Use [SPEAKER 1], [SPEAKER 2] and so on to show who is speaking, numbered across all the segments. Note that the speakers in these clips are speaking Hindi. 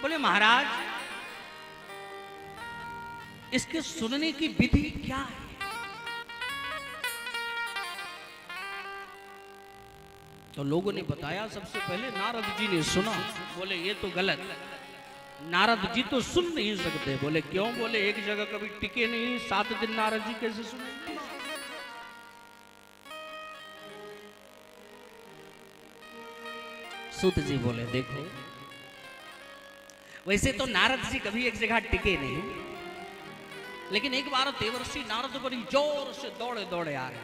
[SPEAKER 1] बोले महाराज इसके सुनने की विधि क्या है? तो लोगों ने बताया सबसे पहले नारद जी ने सुना। बोले ये तो गलत, नारद जी तो सुन नहीं सकते। बोले क्यों? बोले एक जगह कभी टिके नहीं, 7 दिन नारद जी कैसे सुनेंगे? सूत जी बोले देखो वैसे तो नारद जी कभी एक जगह टिके नहीं, लेकिन एक बार देवर्षि नारद बड़ी जोर से दौड़े दौड़े आ रहे।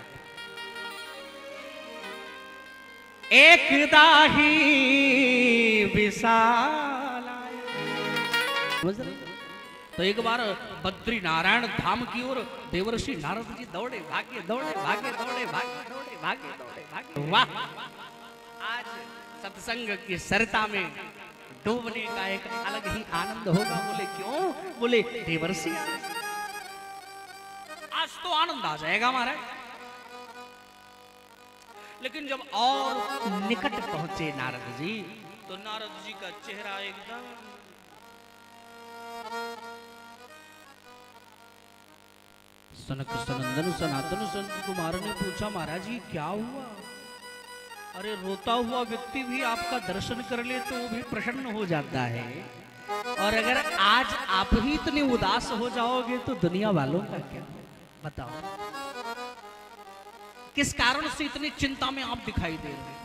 [SPEAKER 1] एक दाही विशाल तो एक बार बद्री नारायण धाम की ओर देवर्षि नारद जी दौड़े भागे दौड़े भागे दौड़े भागे दौड़े भागे दौड़े भागे। वाह, आज सत्संग की सरिता में डूबने का एक अलग ही आनंद होगा। बोले क्यों? बोले देवर्षि आज तो आनंद आ जाएगा हमारा। लेकिन जब और निकट पहुंचे नारद जी तो नारद जी का चेहरा एकदम सनक सनंदन सनातन संत कुमार ने पूछा महाराज जी क्या हुआ? अरे रोता हुआ व्यक्ति भी आपका दर्शन कर ले तो वो भी प्रसन्न हो जाता है, और अगर आज आप ही इतने उदास हो जाओगे तो दुनिया वालों का क्या? बताओ किस कारण से इतनी चिंता में आप दिखाई दे रहे?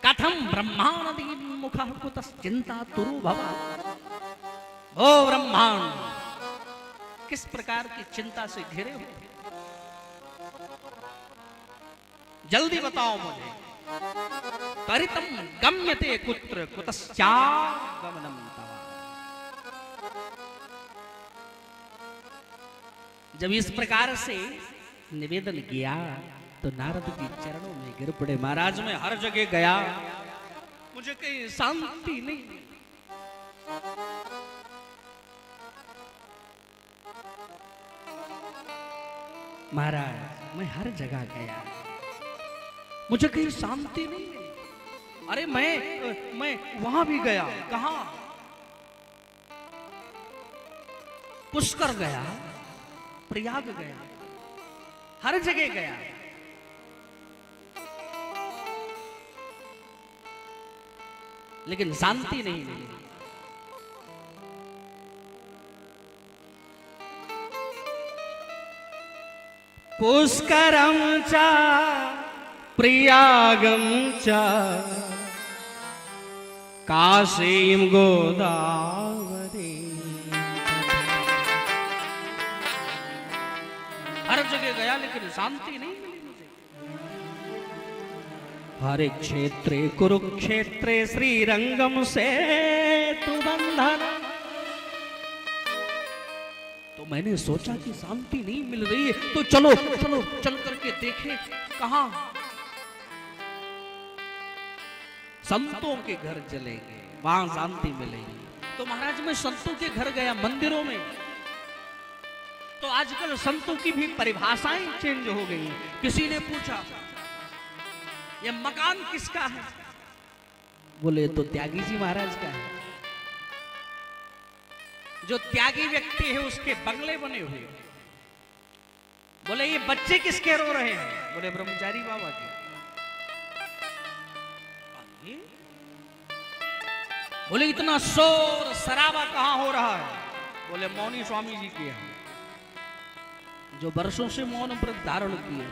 [SPEAKER 1] कथम ब्रह्मांड मुख कुतः चिंता तुरु भवा। ओ ब्रह्मांड किस प्रकार की चिंता से घिरे हो? जल्दी बताओ मुझे। त्वरितम गम्यते कुत्र कुतश्चागमनम तव। जब इस प्रकार से निवेदन किया तो नारद जी चरणों में गिर पड़े। महाराज मैं हर जगह गया, मुझे कहीं शांति नहीं। महाराज मैं हर जगह गया, मुझे कहीं शांति नहीं। अरे मैं वहां भी गया। कहां? पुष्कर गया, प्रयाग गया, हर जगह गया, लेकिन शांति नहीं मिली। पुष्करम चा प्रयागम च काशीं गोदावरी। हर जगह गया लेकिन शांति नहीं मिली मुझे। हरे क्षेत्रे कुरुक्षेत्रे श्रीरंगम सेतु बंधन। तो मैंने सोचा कि शांति नहीं मिल रही है तो चलो चलो चल करके देखें कहां। संतों के घर चलेंगे, वहां शांति मिलेगी। तो महाराज मैं संतों के घर गया, मंदिरों में। तो आजकल संतों की भी परिभाषाएं चेंज हो गई। किसी ने पूछा ये मकान किसका है? बोले तो त्यागी जी महाराज का है। जो त्यागी व्यक्ति है उसके बंगले बने हुए। बोले ये बच्चे किसके रो रहे हैं? बोले ब्रह्मचारी बाबा के। बोले इतना शोर शराबा कहां हो रहा है? बोले मौनी स्वामी जी के यहाँ, जो वर्षों से मौन व्रत धारण किए।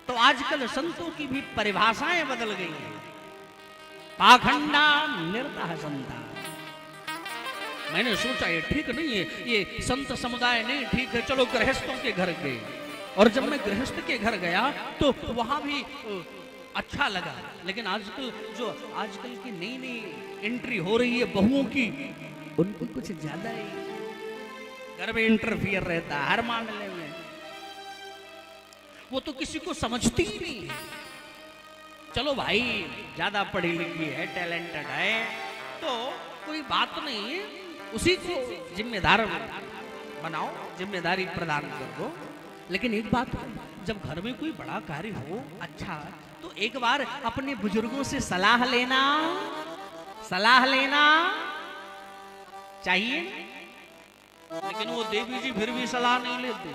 [SPEAKER 1] तो आजकल संतों की भी परिभाषाएं बदल गई हैं। पाखंडा निर्दह संता। मैंने सोचा ये ठीक नहीं है, ये संत समुदाय नहीं ठीक है, चलो गृहस्थों के घर गए। और जब मैं गृहस्थ के घर गया तो वहां भी अच्छा लगा। लेकिन आजकल की नई नई एंट्री हो रही है बहुओं की, उनको कुछ ज्यादा ही घर में इंटरफियर रहता है हर मामले में। वो तो किसी को समझती ही नहीं है। चलो भाई ज्यादा पढ़ी लिखी है, टैलेंटेड है तो कोई बात नहीं है, उसी को जिम्मेदार बनाओ, जिम्मेदारी प्रदान कर दो। लेकिन एक बात, जब घर में कोई बड़ा कार्य हो अच्छा तो एक बार अपने बुजुर्गों से सलाह लेना चाहिए, लेकिन वो देवी जी फिर भी सलाह नहीं लेते।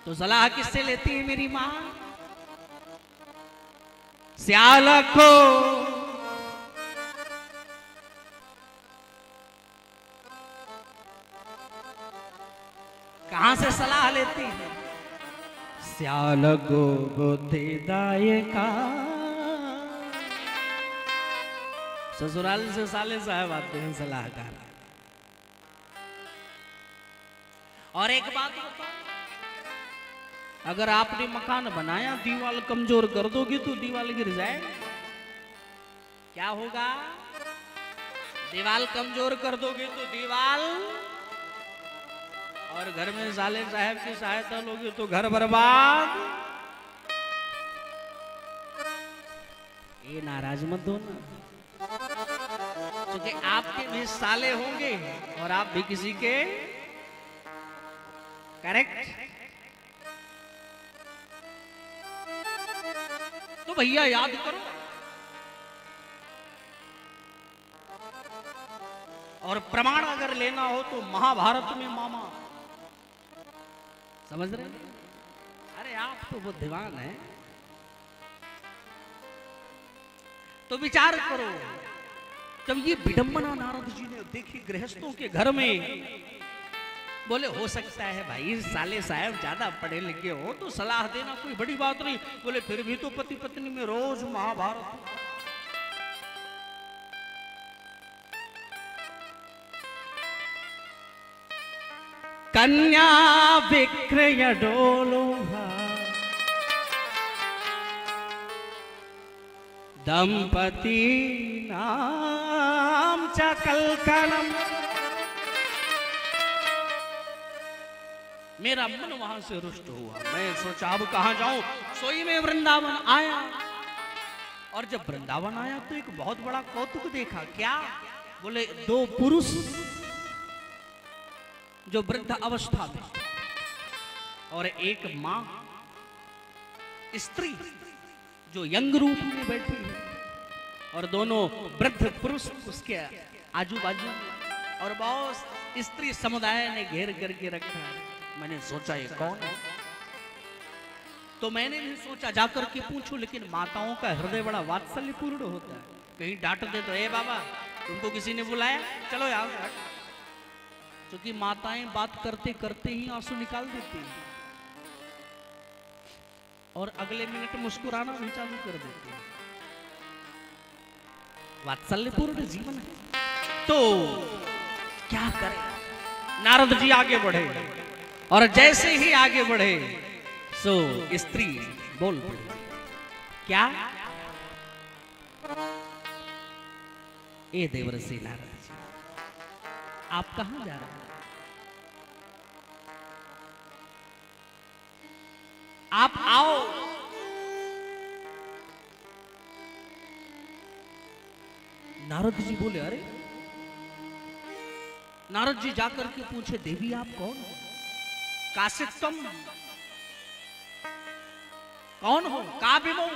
[SPEAKER 1] तो सलाह किससे लेती है मेरी माँ? सियाल को कहां से सलाह लेती है? सियाल को बुद्धि दायका। ससुराल से साले साहब आते हैं सलाहकार। और एक बात बताओ, अगर आपने मकान बनाया, दीवार कमजोर कर दोगे तो दीवार गिर जाए, क्या होगा? दीवार कमजोर कर दोगे तो दीवार, और घर में साले साहब की सहायता लोगे तो घर बर्बाद। ये नाराज मत हो ना, क्योंकि आपके भी साले होंगे और आप भी किसी के, करेक्ट? तो भैया याद करो, और प्रमाण अगर लेना हो तो महाभारत में मामा, समझ रहे? अरे आप तो बुद्धिमान हैं। तो विचार करो, जब ये विडंबना नारद जी ने देखी गृहस्थों के घर में, बोले हो सकता है भाई साले साहब ज्यादा पढ़े लिखे हो तो सलाह देना कोई बड़ी बात नहीं। बोले फिर भी तो पति पत्नी में रोज महाभारत। कन्या विक्रय डोलोहा दंपति नाम च कलकलम। मेरा मन वहां से रुष्ट हुआ। मैं सोचा अब कहां जाऊं, सोई में वृंदावन आया। और जब वृंदावन आया तो एक बहुत बड़ा कौतुक देखा। क्या? बोले दो पुरुष जो वृद्ध अवस्था में, और एक मां स्त्री जो यंग रूप में बैठी है, और दोनों वृद्ध पुरुष उसके आजू बाजू, और बहुत स्त्री समुदाय ने घेर करके रखा है। मैंने सोचा ये कौन है? तो मैंने भी सोचा जाकर के पूछूं, लेकिन माताओं का हृदय बड़ा वात्सल्यपूर्ण होता है। कहीं डांट दे तो ए बाबा तुमको किसी ने बुलाया, चलो यार। क्योंकि माताएं बात करते करते ही आंसू निकाल देती हैं और अगले मिनट मुस्कुराना भी चालू कर देती हैं। वात्सल्यपूर्ण जीवन है। तो क्या करें? नारद जी आगे बढ़े, और जैसे ही आगे बढ़े सो स्त्री बोल पड़ी। क्या? ए देवर्षि नारद जी, आप कहां जा रहे हैं? आप आओ। नारद जी बोले अरे। नारद जी जाकर के पूछे देवी आप कौन हो? काशिक तुम कौन हो? काबिमो,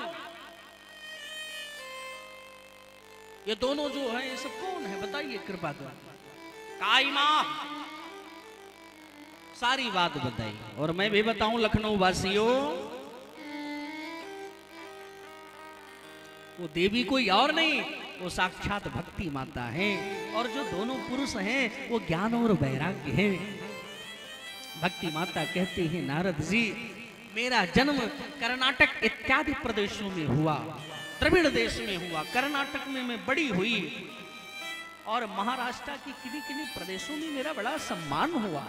[SPEAKER 1] ये दोनों जो हैं ये सब कौन है बताइए कृपा कर। काई मां, सारी बात बताई। और मैं भी बताऊं लखनऊ वासियों, वो देवी कोई और नहीं, वो साक्षात भक्ति माता है। और जो दोनों पुरुष हैं वो ज्ञान और वैराग्य है। भक्ति माता कहती है नारद जी मेरा जन्म कर्नाटक इत्यादि प्रदेशों में हुआ, द्रविड़ देश में हुआ। कर्नाटक में मैं बड़ी हुई और महाराष्ट्र की किन्हीं किन्हीं प्रदेशों में मेरा बड़ा सम्मान हुआ।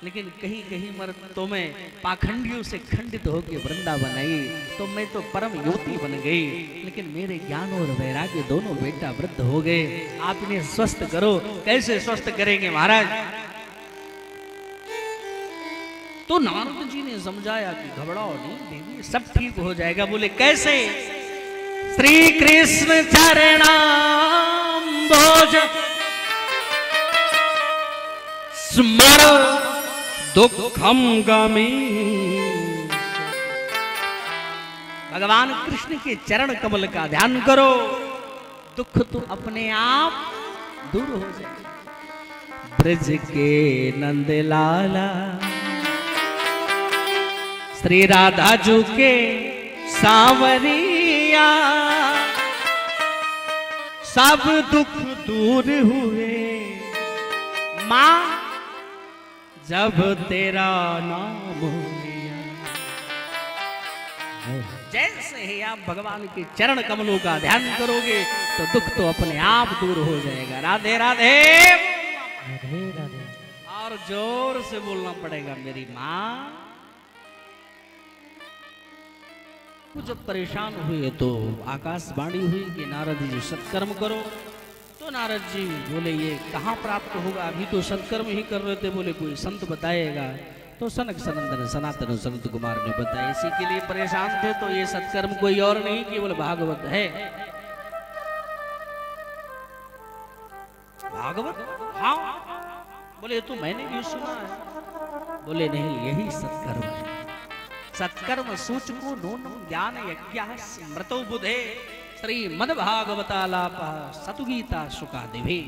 [SPEAKER 1] लेकिन कहीं कहीं मर तो मैं पाखंडियों से खंडित होकर वृंदावन आई, तो मैं तो परम युवती बन गई। लेकिन मेरे ज्ञान और वैराग्य दोनों बेटा वृद्ध हो गए। आप इन्हें स्वस्थ करो। कैसे स्वस्थ करेंगे महाराज? तो नारद जी ने समझाया कि घबराओ नहीं देवी, सब ठीक हो जाएगा। बोले कैसे? श्री कृष्ण चरणाम्बोज स्मर दुखम गमी। भगवान कृष्ण के चरण कमल का ध्यान करो, दुख तो अपने आप दूर हो जाए। ब्रज के नंद लाला, श्री राधा जू के सांवरिया, सब दुख दूर हुए माँ जब तेरा नाम लिया। जैसे ही आप भगवान के चरण कमलों का ध्यान करोगे तो दुख तो अपने आप दूर हो जाएगा। राधे राधे
[SPEAKER 2] राधे राधे।
[SPEAKER 1] और जोर से बोलना पड़ेगा मेरी माँ। जब परेशान हुए तो आकाशवाणी हुई कि नारद जी सत्कर्म करो। तो नारद जी बोले ये कहाँ प्राप्त होगा, अभी तो सत्कर्म ही कर रहे थे। बोले कोई संत बताएगा। तो सनक सनंदन सनातन संत कुमार ने बताया। इसी के लिए परेशान थे। तो ये सत्कर्म कोई और नहीं केवल भागवत है। भागवत? हाँ। बोले तो मैंने भी सुना है। बोले नहीं, यही सत्कर्म है। सत्कर्म सूचको नूनम ज्ञान यज्ञ स्मृतो बुधे, श्रीमद् भागवतालाप सतुगीता सुखा देवे।